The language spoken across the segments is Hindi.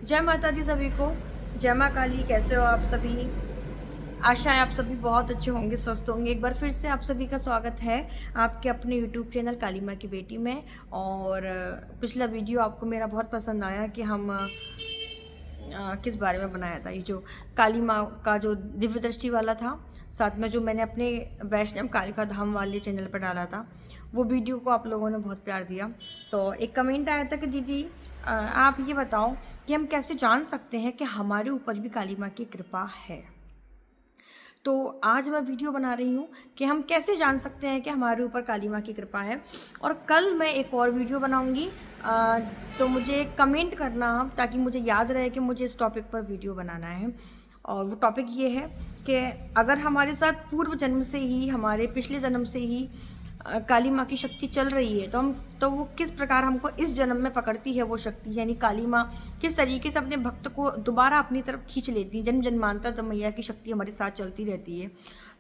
जय माता दी सभी को। जय माँ काली। कैसे हो आप सभी? आशा है आप सभी बहुत अच्छे होंगे, स्वस्थ होंगे। एक बार फिर से आप सभी का स्वागत है आपके अपने यूट्यूब चैनल काली माँ की बेटी में। और पिछला वीडियो आपको मेरा बहुत पसंद आया कि हम किस बारे में बनाया था। ये जो काली माँ का जो दिव्य दृष्टि वाला था, साथ में जो मैंने अपने वैष्णव कालिका धाम वाले चैनल पर डाला था, वो वीडियो को आप लोगों ने बहुत प्यार दिया। तो एक कमेंट आया था कि दीदी आप ये बताओ कि हम कैसे जान सकते हैं कि हमारे ऊपर भी काली माँ की कृपा है। तो आज मैं वीडियो बना रही हूँ कि हम कैसे जान सकते हैं कि हमारे ऊपर काली माँ की कृपा है। और कल मैं एक और वीडियो बनाऊँगी, तो मुझे कमेंट करना ताकि मुझे याद रहे कि मुझे इस टॉपिक पर वीडियो बनाना है। और वो टॉपिक ये है कि अगर हमारे साथ पूर्व जन्म से ही, हमारे पिछले जन्म से ही काली माँ की शक्ति चल रही है, तो वो किस प्रकार हमको इस जन्म में पकड़ती है वो शक्ति, यानी काली माँ किस तरीके से अपने भक्त को दोबारा अपनी तरफ खींच लेती है। जन्म जन्मांतर तो मैया की शक्ति हमारे साथ चलती रहती है,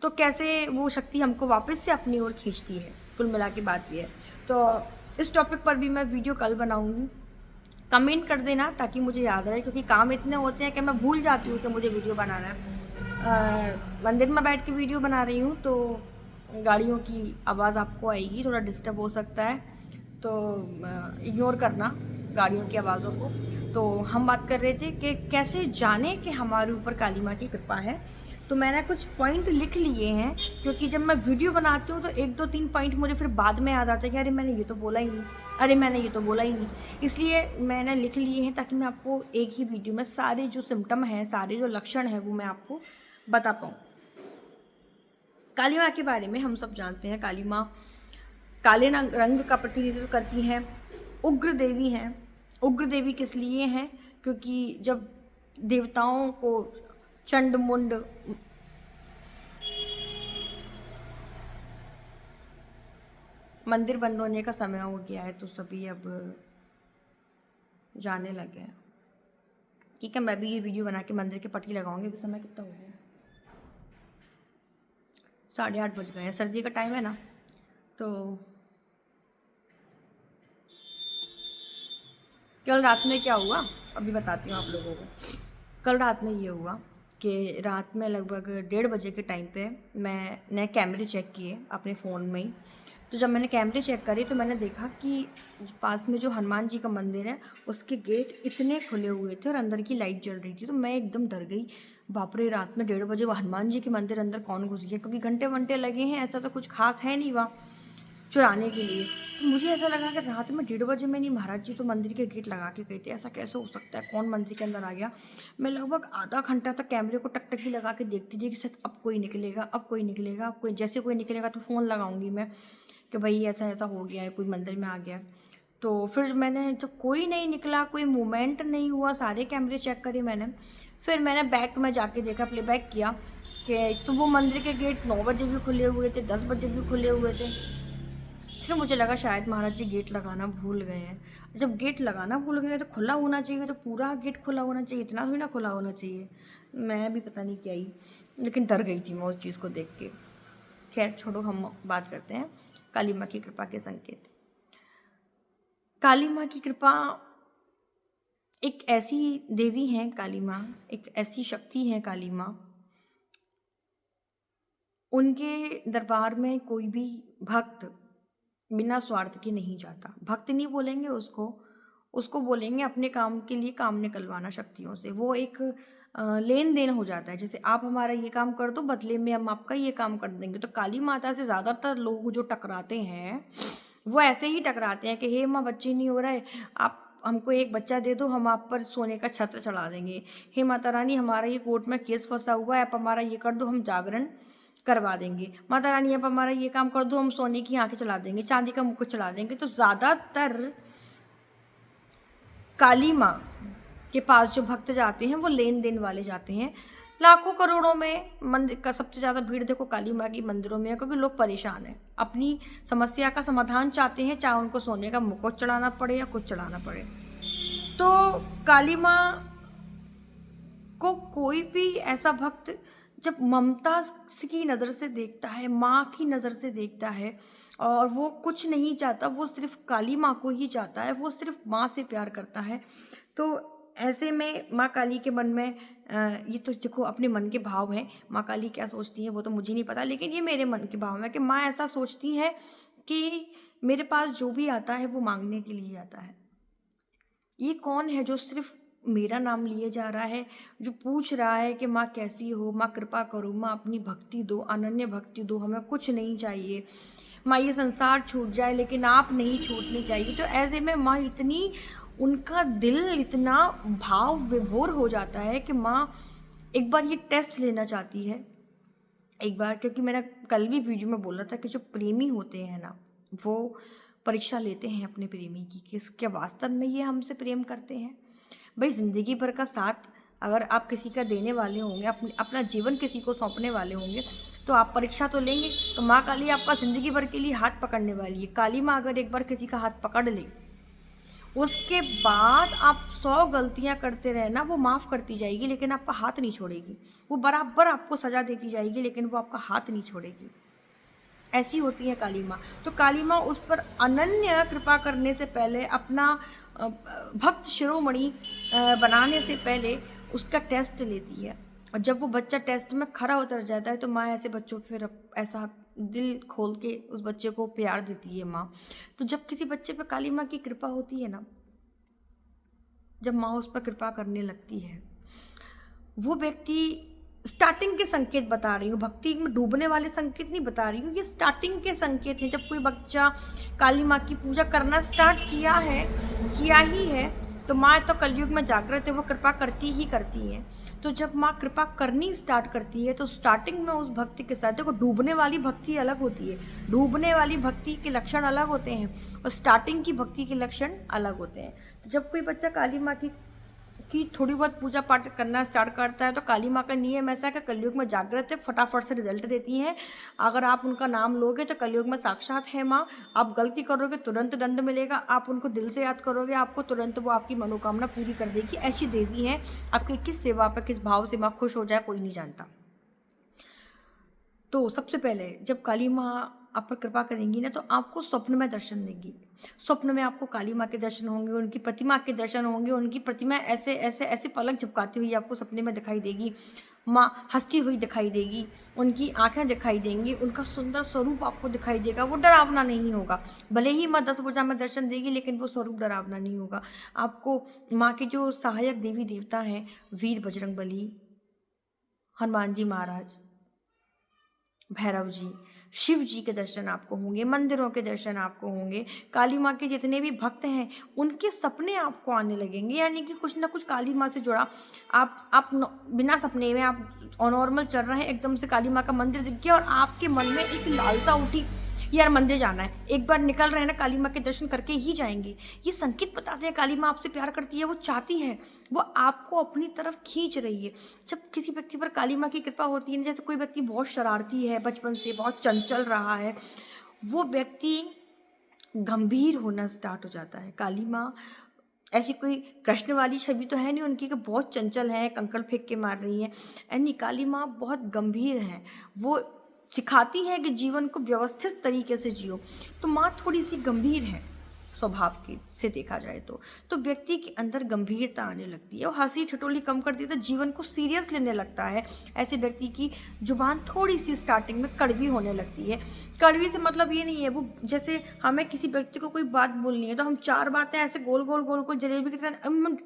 तो कैसे वो शक्ति हमको वापस से अपनी ओर खींचती है। कुल मिला के बात ये है। तो इस टॉपिक पर भी मैं वीडियो कल बनाऊँगी। कमेंट कर देना ताकि मुझे याद रहे, क्योंकि काम इतने होते हैं कि मैं भूल जाती हूँ कि मुझे वीडियो बनाना है। मंदिर में बैठ के वीडियो बना रही हूँ, तो गाड़ियों की आवाज़ आपको आएगी, थोड़ा डिस्टर्ब हो सकता है, तो इग्नोर करना गाड़ियों की आवाज़ों को। तो हम बात कर रहे थे कि कैसे जाने कि हमारे ऊपर काली माँ की कृपा है। तो मैंने कुछ पॉइंट लिख लिए हैं, क्योंकि जब मैं वीडियो बनाती हूँ तो 1 2 3 पॉइंट मुझे फिर बाद में याद आता है कि अरे मैंने ये तो बोला ही नहीं, अरे मैंने ये तो बोला ही नहीं। इसलिए मैंने लिख लिए हैं ताकि मैं आपको एक ही वीडियो में सारे जो सिम्टम हैं, सारे जो लक्षण हैं, वो मैं आपको बता पाऊँ। काली माँ के बारे में हम सब जानते हैं। काली माँ काले रंग का प्रतिनिधित्व करती हैं, उग्र देवी हैं। उग्र देवी किस लिए हैं? क्योंकि जब देवताओं को चंड मुंड, मंदिर बंद होने का समय हो गया है तो सभी अब जाने लगे हैं। ठीक है, मैं भी ये वीडियो बना के मंदिर के पट्टी लगाऊंगी। अभी समय कितना हो गया? 8:30 बज गए हैं। सर्दी का टाइम है ना, तो कल रात में क्या हुआ अभी बताती हूँ आप लोगों को। कल रात में ये हुआ कि रात में लगभग 1:30 बजे के टाइम पे मैंने कैमरे चेक किए अपने फ़ोन में ही। तो जब मैंने कैमरे चेक करे तो मैंने देखा कि पास में जो हनुमान जी का मंदिर है, उसके गेट इतने खुले हुए थे और अंदर की लाइट जल रही थी। तो मैं एकदम डर गई, बाप रे, रात में 1:30 बजे वो हनुमान जी के मंदिर अंदर कौन घुस गया? क्योंकि घंटे वंटे लगे हैं, ऐसा तो कुछ खास है नहीं वहाँ चुराने के लिए। तो मुझे ऐसा लगा कि रात में 1:30 बजे में नहीं, महाराज जी तो मंदिर के गेट लगा के गए थे, ऐसा कैसे हो सकता है? कौन मंदिर के अंदर आ गया? मैं लगभग आधा घंटा तक कैमरे को टकटकी लगा के देखती थी कि शायद अब कोई निकलेगा, अब कोई निकलेगा, अब कोई, जैसे कोई निकलेगा तो फ़ोन लगाऊंगी मैं कि भाई ऐसा ऐसा हो गया है, कोई मंदिर में आ गया। तो फिर मैंने, जब कोई नहीं निकला, कोई मूवमेंट नहीं हुआ, सारे कैमरे चेक करे मैंने, फिर मैंने बैक में जाके देखा, प्लेबैक किया कि तो वो मंदिर के गेट 9 बजे भी खुले हुए थे, 10 बजे भी खुले हुए थे। फिर मुझे लगा शायद महाराज जी गेट लगाना भूल गए हैं। जब गेट लगाना भूल गए तो खुला होना चाहिए, तो पूरा गेट खुला होना चाहिए, इतना भी ना खुला होना चाहिए। मैं भी पता नहीं क्या ही, लेकिन डर गई थी मैं उस चीज़ को देख के। खैर छोड़ो, हम बात करते हैं काली माँ की कृपा के संकेत। काली माँ की कृपा एक ऐसी देवी है, काली माँ एक ऐसी शक्ति है। काली माँ, उनके दरबार में कोई भी भक्त बिना स्वार्थ के नहीं जाता। भक्त नहीं बोलेंगे उसको, उसको बोलेंगे अपने काम के लिए काम निकलवाना शक्तियों से। वो एक लेन देन हो जाता है, जैसे आप हमारा ये काम कर दो, बदले में हम आपका ये काम कर देंगे। तो काली माता से ज़्यादातर लोग जो टकराते हैं वो ऐसे ही टकराते हैं कि हे माँ बच्चे नहीं हो रहा है, आप हमको एक बच्चा दे दो, हम आप पर सोने का छत्र चढ़ा देंगे। हे माता रानी, हमारा ये कोर्ट में केस फंसा हुआ है, आप हमारा ये कर दो, हम जागरण करवा देंगे। माता रानी आप हमारा ये काम कर दो, हम सोने की आंखें चला देंगे, चांदी का मुकुट चला देंगे। तो ज़्यादातर काली माँ के पास जो भक्त जाते हैं वो लेन देन वाले जाते हैं। लाखों करोड़ों में मंदिर का सबसे ज़्यादा भीड़ देखो काली माँ की मंदिरों में है, क्योंकि लोग परेशान हैं, अपनी समस्या का समाधान चाहते हैं, चाहे उनको सोने का मुकुट चढ़ाना पड़े या कुछ चढ़ाना पड़े। तो काली माँ को कोई भी ऐसा भक्त जब ममता की नज़र से देखता है, माँ की नज़र से देखता है, और वो कुछ नहीं चाहता, वो सिर्फ काली माँ को ही चाहता है, वो सिर्फ माँ से प्यार करता है, तो ऐसे में माँ काली के मन में ये तो देखो अपने मन के भाव हैं, माँ काली क्या सोचती है वो तो मुझे नहीं पता, लेकिन ये मेरे मन के भाव हैं कि माँ ऐसा सोचती है कि मेरे पास जो भी आता है वो मांगने के लिए आता है। ये कौन है जो सिर्फ मेरा नाम लिए जा रहा है, जो पूछ रहा है कि माँ कैसी हो, माँ कृपा करो, माँ अपनी भक्ति दो, अनन्य भक्ति दो, हमें कुछ नहीं चाहिए, माँ ये संसार छूट जाए लेकिन आप नहीं छूटनी चाहिए। तो ऐसे में माँ इतनी, उनका दिल इतना भाव विभोर हो जाता है कि माँ एक बार ये टेस्ट लेना चाहती है। एक बार, क्योंकि मैंने कल भी वीडियो में बोला था कि जो प्रेमी होते हैं ना, वो परीक्षा लेते हैं अपने प्रेमी की कि क्या वास्तव में ये हमसे प्रेम करते हैं। भाई ज़िंदगी भर का साथ अगर आप किसी का देने वाले होंगे, अपना जीवन किसी को सौंपने वाले होंगे, तो आप परीक्षा तो लेंगे। तो माँ काली आपका ज़िंदगी भर के लिए हाथ पकड़ने वाली है। काली माँ अगर एक बार किसी का हाथ पकड़ ले, उसके बाद आप 100 गलतियां करते रहे ना, वो माफ़ करती जाएगी लेकिन आपका हाथ नहीं छोड़ेगी। वो बराबर आपको सज़ा देती जाएगी लेकिन वो आपका हाथ नहीं छोड़ेगी। ऐसी होती है काली माँ। तो काली माँ उस पर अनन्य कृपा करने से पहले, अपना भक्त शिरोमणि बनाने से पहले उसका टेस्ट लेती है। और जब वो बच्चा टेस्ट में खरा उतर जाता है तो माँ ऐसे बच्चों को फिर ऐसा दिल खोल के उस बच्चे को प्यार देती है माँ। तो जब किसी बच्चे पर काली माँ की कृपा होती है ना, जब माँ उस पर कृपा करने लगती है, वो व्यक्ति, स्टार्टिंग के संकेत बता रही हूँ, भक्ति में डूबने वाले संकेत नहीं बता रही हूँ, ये स्टार्टिंग के संकेत हैं। जब कोई बच्चा काली माँ की पूजा करना स्टार्ट किया ही है, तो माँ तो कलयुग में जागृत है, वो कृपा करती ही करती है। तो जब माँ कृपा करनी स्टार्ट करती है तो स्टार्टिंग में उस भक्ति के साथ, देखो डूबने वाली भक्ति अलग होती है, डूबने वाली भक्ति के लक्षण अलग होते हैं और स्टार्टिंग की भक्ति के लक्षण अलग होते हैं। तो जब कोई बच्चा काली माँ की थोड़ी बहुत पूजा पाठ करना स्टार्ट करता है, तो काली माँ का नियम ऐसा है कि कलयुग में जागृत है, फटाफट से रिजल्ट देती हैं। अगर आप उनका नाम लोगे तो कलयुग में साक्षात है माँ। आप गलती करोगे तुरंत दंड मिलेगा, आप उनको दिल से याद करोगे आपको तुरंत वो आपकी मनोकामना पूरी कर देगी। ऐसी देवी हैं। आपकी किस सेवा पर, किस भाव से माँ खुश हो जाए कोई नहीं जानता। तो सबसे पहले जब काली माँ आप पर कृपा करेंगी ना, तो आपको स्वप्न में दर्शन देंगी। स्वप्न में आपको काली माँ के दर्शन होंगे, उनकी प्रतिमा के दर्शन होंगे। उनकी प्रतिमा ऐसे ऐसे ऐसे पलक झपकाती हुई आपको सपने में दिखाई देगी। माँ हंसती हुई दिखाई देगी, उनकी आंखें दिखाई देंगी, उनका सुंदर स्वरूप आपको दिखाई देगा। वो डरावना नहीं होगा, भले ही माँ 10 भुजा में दर्शन देगी लेकिन वो स्वरूप डरावना नहीं होगा। आपको माँ के जो सहायक देवी देवता हैं, वीर बजरंगबली, हनुमान जी महाराज, भैरव जी, शिव जी के दर्शन आपको होंगे, मंदिरों के दर्शन आपको होंगे। काली माँ के जितने भी भक्त हैं उनके सपने आपको आने लगेंगे, यानी कि कुछ ना कुछ काली माँ से जुड़ा। आप बिना सपने में आप नॉर्मल चल रहे हैं, एकदम से काली माँ का मंदिर दिख गया और आपके मन में एक लालसा उठी, यार मंदिर जाना है। एक बार निकल रहे हैं ना, काली माँ के दर्शन करके ही जाएंगे। ये संकेत बताते हैं काली माँ आपसे प्यार करती है, वो चाहती है, वो आपको अपनी तरफ खींच रही है। जब किसी व्यक्ति पर काली माँ की कृपा होती है, जैसे कोई व्यक्ति बहुत शरारती है, बचपन से बहुत चंचल रहा है, वो व्यक्ति गंभीर होना स्टार्ट हो जाता है। काली माँ ऐसी कोई कृष्ण वाली छवि तो है नहीं उनकी कि बहुत चंचल है, कंकड़ फेंक के मार रही है। यानी काली माँ बहुत गंभीर है, वो सिखाती है कि जीवन को व्यवस्थित तरीके से जियो। तो माँ थोड़ी सी गंभीर है स्वभाव की से देखा जाए तो व्यक्ति के अंदर गंभीरता आने लगती है, वो हंसी ठिठोली कम कर देता है, जीवन को सीरियस लेने लगता है। ऐसे व्यक्ति की जुबान थोड़ी सी स्टार्टिंग में कड़वी होने लगती है। कड़वी से मतलब ये नहीं है, वो जैसे हमें किसी व्यक्ति को कोई बात बोलनी है तो हम 4 बातें ऐसे गोल गोल गोल गोल जलेबी की तरह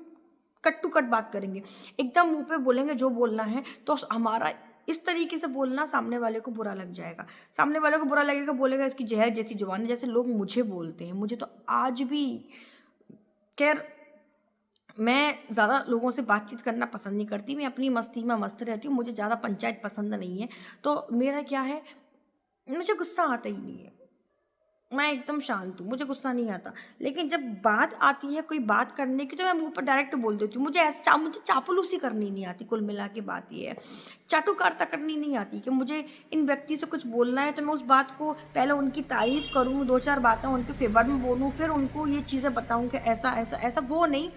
कट टू कट बात करेंगे, एकदम मुंह पे बोलेंगे जो बोलना है। तो हमारा इस तरीके से बोलना सामने वाले को बुरा लग जाएगा, सामने वाले को बुरा लगेगा, बोलेगा इसकी जहर जैसी जुबान है, जैसे लोग मुझे बोलते हैं। मुझे तो आज भी, खैर मैं ज़्यादा लोगों से बातचीत करना पसंद नहीं करती, मैं अपनी मस्ती में मस्त रहती हूँ, मुझे ज़्यादा पंचायत पसंद नहीं है। तो मेरा क्या है, मुझे गुस्सा आता ही नहीं है, मैं एकदम शांत हूँ, मुझे गुस्सा नहीं आता। लेकिन जब बात आती है कोई बात करने की तो मैं मुंह पर डायरेक्ट बोल देती हूँ। मुझे चापलूसी करनी नहीं आती। कुल मिला के बात ये है, चाटुकारिता करनी नहीं आती कि मुझे इन व्यक्ति से कुछ बोलना है तो मैं उस बात को पहले उनकी तारीफ़ करूँ, 2-4 बातें उनके फेवर में बोलूँ, फिर उनको ये चीज़ें बताऊँ कि ऐसा ऐसा ऐसा। वो नहीं,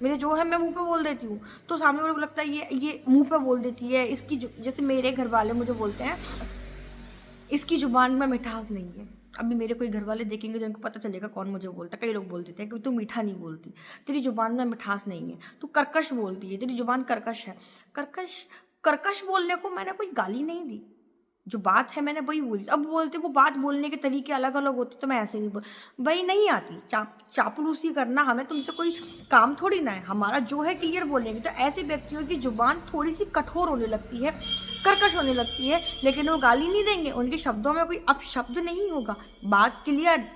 मेरे जो है मैं मुंह पे बोल देती हूँ। तो सामने वाले को लगता है ये मुंह पे बोल देती है, इसकी जैसे मेरे घर वाले मुझे बोलते हैं इसकी ज़ुबान में मिठास नहीं है। अभी मेरे कोई घर वाले देखेंगे तो उनको पता चलेगा कौन मुझे बोलता है। कई लोग बोल देते हैं कि तू मीठा नहीं बोलती, तेरी जुबान में मिठास नहीं है, तू कर्कश बोलती है, तेरी जुबान कर्कश है। कर्कश कर्कश बोलने को मैंने कोई गाली नहीं दी, जो बात है मैंने वही बोली। अब बोलते वो बात बोलने के तरीके अलग अलग होते तो मैं ऐसे नहीं बोल, वही नहीं आती। चापलूसी करना हमें तुमसे कोई काम थोड़ी ना है, हमारा जो है क्लियर बोलेंगे। तो ऐसे व्यक्तियों की जुबान थोड़ी सी कठोर होने लगती है, कर्कश होने लगती है, लेकिन वो गाली नहीं देंगे, उनके शब्दों में कोई अपशब्द नहीं होगा, बात क्लियर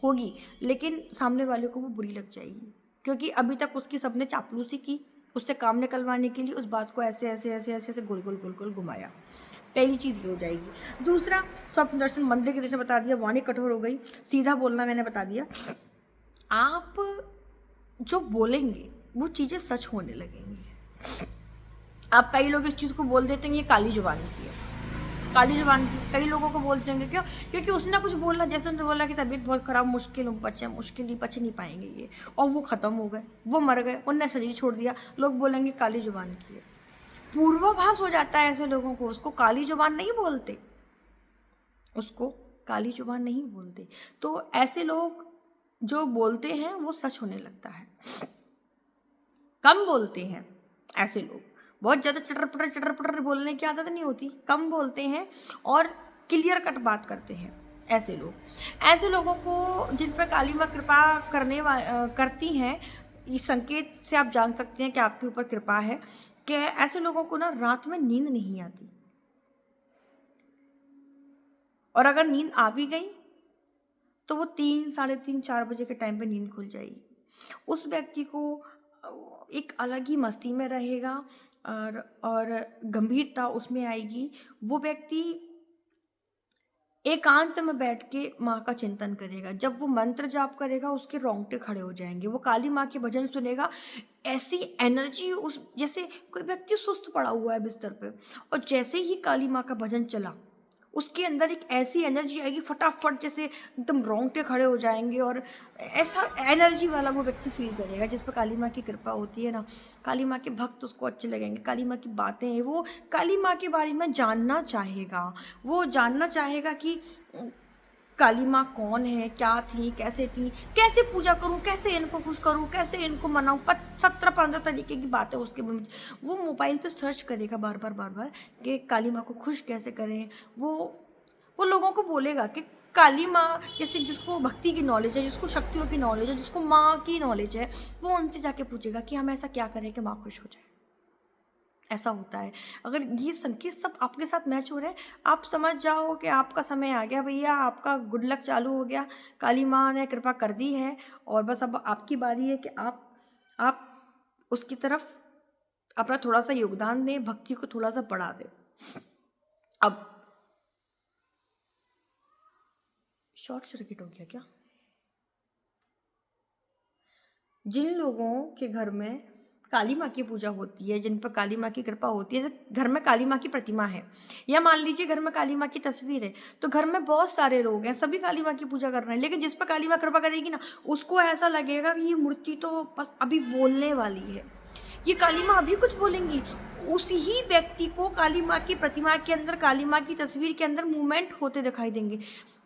होगी, लेकिन सामने वाले को वो बुरी लग जाएगी, क्योंकि अभी तक उसकी सबने चापलूसी की, उससे काम निकलवाने के लिए उस बात को ऐसे ऐसे ऐसे ऐसे ऐसे गोल गोल गोल गोल घुमाया। पहली चीज़ ये हो जाएगी। दूसरा, स्वप्न दर्शन मंदिर की दृष्टि बता दिया, वाणी कठोर हो गई, सीधा बोलना मैंने बता दिया। आप जो बोलेंगे वो चीज़ें सच होने लगेंगी। आप कई लोग इस चीज़ को बोल देते हैं ये काली जुबान की है, काली जुबान की। कई लोगों को बोलते होंगे क्यों, क्योंकि उसने कुछ बोला, जैसे उन्होंने बोला कि तबीयत बहुत खराब, मुश्किल बच नहीं पाएंगे ये, और वो ख़त्म हो गए, वो मर गए, उनने शरीर छोड़ दिया, लोग बोलेंगे काली जुबान की है। पूर्वाभास हो जाता है ऐसे लोगों को, उसको काली जुबान नहीं बोलते, उसको काली जुबान नहीं बोलते। तो ऐसे लोग जो बोलते हैं वो सच होने लगता है। कम बोलते हैं ऐसे लोग, बहुत ज़्यादा चटर पटर बोलने की आदत नहीं होती, कम बोलते हैं और क्लियर कट बात करते हैं ऐसे लोग। ऐसे लोगों को जिन पर काली माँ कृपा करती हैं, इस संकेत से आप जान सकते हैं कि आपके ऊपर कृपा है, कि ऐसे लोगों को ना रात में नींद नहीं आती, और अगर नींद आ भी गई तो वो 3, साढ़े 3, 4 बजे के टाइम पे नींद खुल जाएगी। उस व्यक्ति को एक अलग ही मस्ती में रहेगा, और गंभीरता उसमें आएगी। वो व्यक्ति एकांत में बैठ के माँ का चिंतन करेगा। जब वो मंत्र जाप करेगा उसके रोंगटे खड़े हो जाएंगे। वो काली माँ के भजन सुनेगा, ऐसी एनर्जी उस, जैसे कोई व्यक्ति सुस्त पड़ा हुआ है बिस्तर पे, और जैसे ही काली माँ का भजन चला उसके अंदर एक ऐसी एनर्जी आएगी, फटाफट जैसे एकदम रोंगटे खड़े हो जाएंगे, और ऐसा एनर्जी वाला वो व्यक्ति फील करेगा। जिस पर काली माँ की कृपा होती है ना, काली माँ के भक्त उसको अच्छे लगेंगे, काली माँ की बातें हैं, वो काली माँ के बारे में जानना चाहेगा। वो जानना चाहेगा कि काली माँ कौन है, क्या थी, कैसे पूजा करूँ, कैसे इनको खुश करूँ, कैसे इनको मनाऊँ, 17-15 तरीके की बातें उसके मन में। वो मोबाइल पे सर्च करेगा बार बार कि काली माँ को खुश कैसे करें। वो लोगों को बोलेगा कि काली माँ, जैसे जिसको भक्ति की नॉलेज है, जिसको शक्तियों की नॉलेज है, जिसको माँ की नॉलेज है, वो उनसे जाके पूछेगा कि हम ऐसा क्या करें कि माँ खुश हो जाए। ऐसा होता है। अगर ये संकेत सब आपके साथ मैच हो रहे हैं, आप समझ जाओ कि आपका समय आ गया भैया, आपका गुड लक चालू हो गया, काली माँ ने कृपा कर दी है, और बस अब आपकी बारी है कि आप उसकी तरफ अपना थोड़ा सा योगदान दें, भक्ति को थोड़ा सा बढ़ा दें। अब शॉर्ट सर्किट हो गया क्या? जिन लोगों के घर में काली माँ की पूजा होती है, जिन पर काली माँ की कृपा होती है, जैसे घर में काली माँ की प्रतिमा है, या मान लीजिए घर में काली माँ की तस्वीर है, तो घर में बहुत सारे लोग हैं, सभी काली माँ की पूजा कर रहे हैं, लेकिन जिस पर काली माँ कृपा करेगी ना, उसको ऐसा लगेगा कि ये मूर्ति तो बस अभी बोलने वाली है, ये काली माँ अभी कुछ बोलेंगी। उसी ही व्यक्ति को काली माँ की प्रतिमा के अंदर, काली माँ की तस्वीर के अंदर मूवमेंट होते दिखाई देंगे।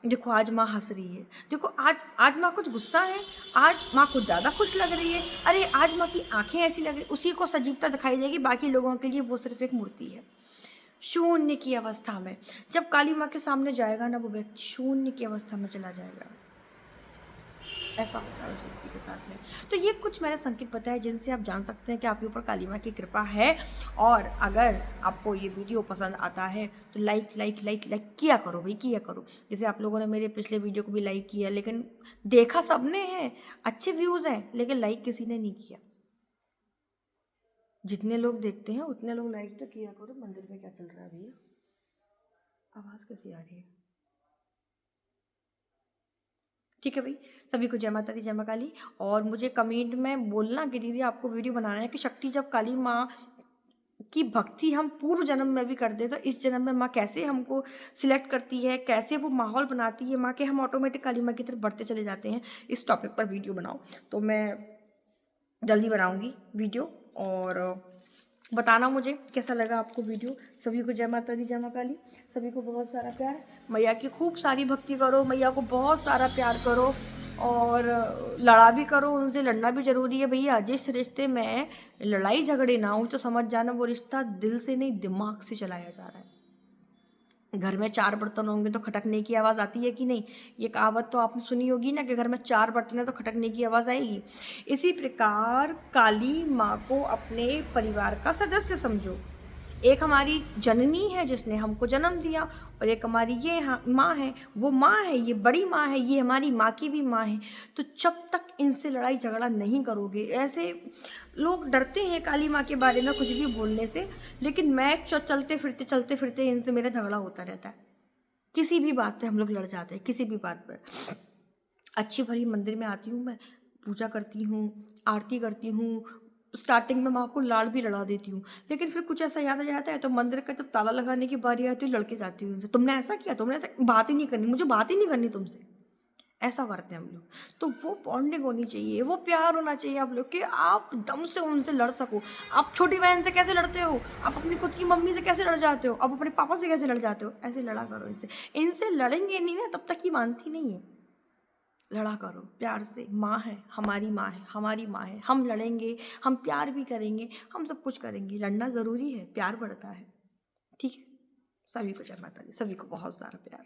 देखो आज माँ हंस रही है, देखो आज माँ कुछ गुस्सा है, आज माँ कुछ ज़्यादा खुश लग रही है, अरे आज माँ की आंखें ऐसी लग रही, उसी को सजीवता दिखाई देगी। बाकी लोगों के लिए वो सिर्फ एक मूर्ति है। शून्य की अवस्था में जब काली माँ के सामने जाएगा ना, वो व्यक्ति शून्य की अवस्था में चला जाएगा। ऐसा होता है उस व्यक्ति के साथ में। तो ये कुछ मैंने संकेत बताए जिनसे आप जान सकते हैं कि आपके ऊपर काली माँ की कृपा है। और अगर आपको ये वीडियो पसंद आता है तो लाइक किया करो भाई, किया करो। जैसे आप लोगों ने मेरे पिछले वीडियो को भी लाइक किया, लेकिन देखा सबने है, अच्छे व्यूज़ हैं, लेकिन लाइक किसी ने नहीं किया। जितने लोग देखते हैं उतने लोग लाइक तो किया करो। मंदिर में क्या चल रहा है भैया? आवाज़ कैसी आ रही है? ठीक है भाई, सभी को जय माता दी, जय माँ काली। और मुझे कमेंट में बोलना कि दीदी आपको वीडियो बनाना है कि शक्ति जब काली माँ की भक्ति हम पूर्व जन्म में भी कर दे तो इस जन्म में माँ कैसे हमको सिलेक्ट करती है, कैसे वो माहौल बनाती है माँ के, हम ऑटोमेटिक काली माँ की तरफ बढ़ते चले जाते हैं। इस टॉपिक पर वीडियो बनाओ, तो मैं जल्दी बनाऊँगी वीडियो। और बताना मुझे कैसा लगा आपको वीडियो। सभी को जय माता दी, जय मां काली। सभी को बहुत सारा प्यार। मैया की खूब सारी भक्ति करो, मैया को बहुत सारा प्यार करो और लड़ा भी करो, उनसे लड़ना भी जरूरी है भैया। जिस रिश्ते में लड़ाई झगड़े ना हो तो समझ जाना वो रिश्ता दिल से नहीं दिमाग से चलाया जा रहा है। घर में 4 बर्तन होंगे तो खटकने की आवाज़ आती है कि नहीं? ये कहावत तो आपने सुनी होगी ना कि घर में 4 बर्तन है तो खटकने की आवाज़ आएगी। इसी प्रकार काली माँ को अपने परिवार का सदस्य समझो। एक हमारी जननी है जिसने हमको जन्म दिया और एक हमारी ये माँ है, वो माँ है, ये बड़ी माँ है, ये हमारी माँ की भी माँ है। तो जब तक इनसे लड़ाई झगड़ा नहीं करोगे, ऐसे लोग डरते हैं काली माँ के बारे में कुछ भी बोलने से, लेकिन मैं चलते फिरते इनसे मेरा झगड़ा होता रहता है। किसी भी बात पे हम लोग लड़ जाते हैं, किसी भी बात पर। अच्छी भली मंदिर में आती हूँ मैं, पूजा करती हूँ, आरती करती हूँ, स्टार्टिंग में माँ को लाड़ भी लड़ा देती हूँ, लेकिन फिर कुछ ऐसा याद आ जाता है तो मंदिर का जब ताला लगाने की बारी आती है लड़के जाती हूँ उनसे, तुमने ऐसा किया, तुमने ऐसा, बात ही नहीं करनी, मुझे बात ही नहीं करनी तुमसे। ऐसा करते हैं हम लोग। तो वो बॉन्डिंग होनी चाहिए, वो प्यार होना चाहिए आप लोग कि आप दम से उनसे लड़ सको। आप छोटी बहन से कैसे लड़ते हो, आप अपनी खुद की मम्मी से कैसे लड़ जाते हो, आप अपने पापा से कैसे लड़ जाते हो, ऐसे लड़ा करो इनसे। इनसे लड़ेंगे नहीं ना तब तक ही मानती नहीं है। लड़ा करो प्यार से। माँ है, हमारी माँ है, हमारी माँ है। हम लड़ेंगे, हम प्यार भी करेंगे, हम सब कुछ करेंगे। लड़ना ज़रूरी है, प्यार बढ़ता है। ठीक है। सभी को जय माता दी, सभी को बहुत सारा प्यार।